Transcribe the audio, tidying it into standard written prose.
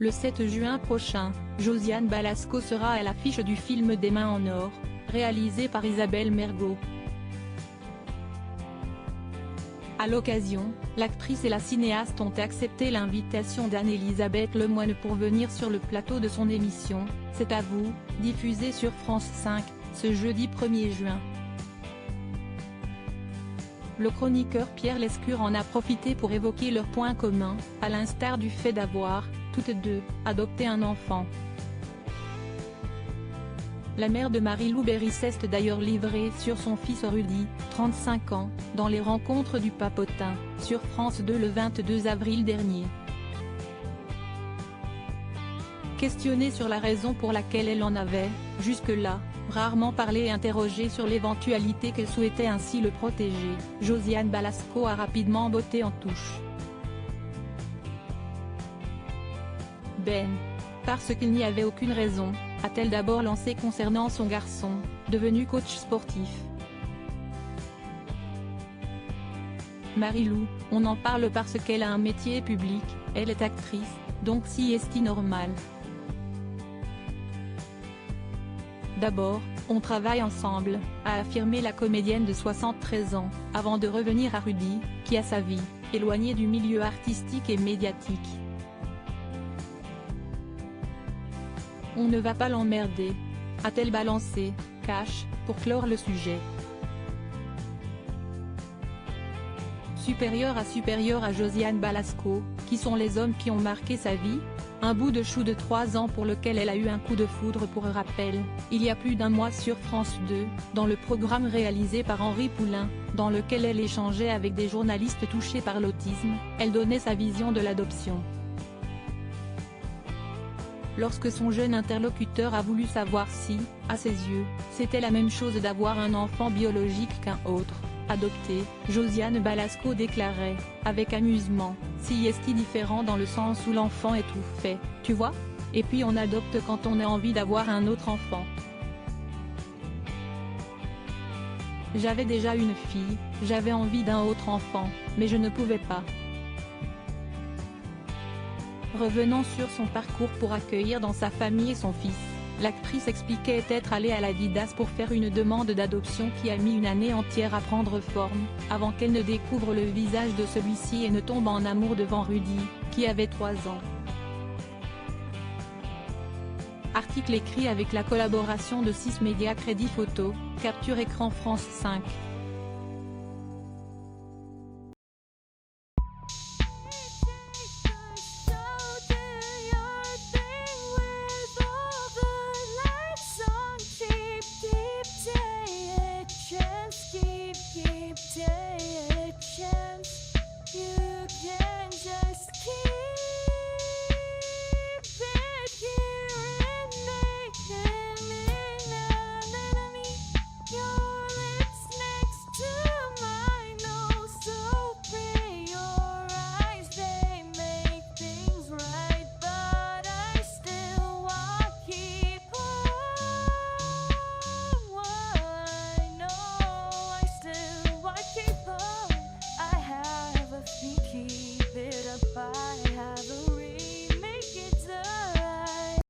Le 7 juin prochain, Josiane Balasco sera à l'affiche du film Des mains en or, réalisé par Isabelle Mergo. À l'occasion, l'actrice et la cinéaste ont accepté l'invitation d'Anne-Elisabeth Lemoine pour venir sur le plateau de son émission « C'est à vous », diffusée sur France 5, ce jeudi 1er juin. Le chroniqueur Pierre Lescure en a profité pour évoquer leurs points communs, à l'instar du fait d'avoir, toutes deux, adopté un enfant. La mère de Marie-Lou Berry s'est d'ailleurs livrée sur son fils Rudy, 35 ans, dans les rencontres du Papotin, sur France 2 le 22 avril dernier. Questionnée sur la raison pour laquelle elle en avait, jusque-là, rarement parlé et interrogée sur l'éventualité qu'elle souhaitait ainsi le protéger, Josiane Balasco a rapidement botté en touche. Parce qu'il n'y avait aucune raison, a-t-elle d'abord lancé concernant son garçon, devenu coach sportif. Marie-Lou, on en parle parce qu'elle a un métier public, elle est actrice, donc si est-il normal. D'abord, on travaille ensemble, a affirmé la comédienne de 73 ans, avant de revenir à Rudy, qui a sa vie, éloignée du milieu artistique et médiatique. On ne va pas l'emmerder, a-t-elle balancé, cash, pour clore le sujet. Supérieur à Josiane Balasco, qui sont les hommes qui ont marqué sa vie? Un bout de chou de 3 ans pour lequel elle a eu un coup de foudre. Pour rappel, il y a plus d'un mois sur France 2, dans le programme réalisé par Henri Poulain, dans lequel elle échangeait avec des journalistes touchés par l'autisme, elle donnait sa vision de l'adoption. Lorsque son jeune interlocuteur a voulu savoir si, à ses yeux, c'était la même chose d'avoir un enfant biologique qu'un autre, adopté, Josiane Balasco déclarait, avec amusement, si est-il différent dans le sens où l'enfant est tout fait, tu vois? Et puis on adopte quand on a envie d'avoir un autre enfant. J'avais déjà une fille, j'avais envie d'un autre enfant, mais je ne pouvais pas. Revenant sur son parcours pour accueillir dans sa famille son fils, l'actrice expliquait être allée à l'Adidas pour faire une demande d'adoption qui a mis une année entière à prendre forme, avant qu'elle ne découvre le visage de celui-ci et ne tombe en amour devant Rudy, qui avait 3 ans. Article écrit avec la collaboration de 6 médias Crédit Photo, Capture Écran France 5.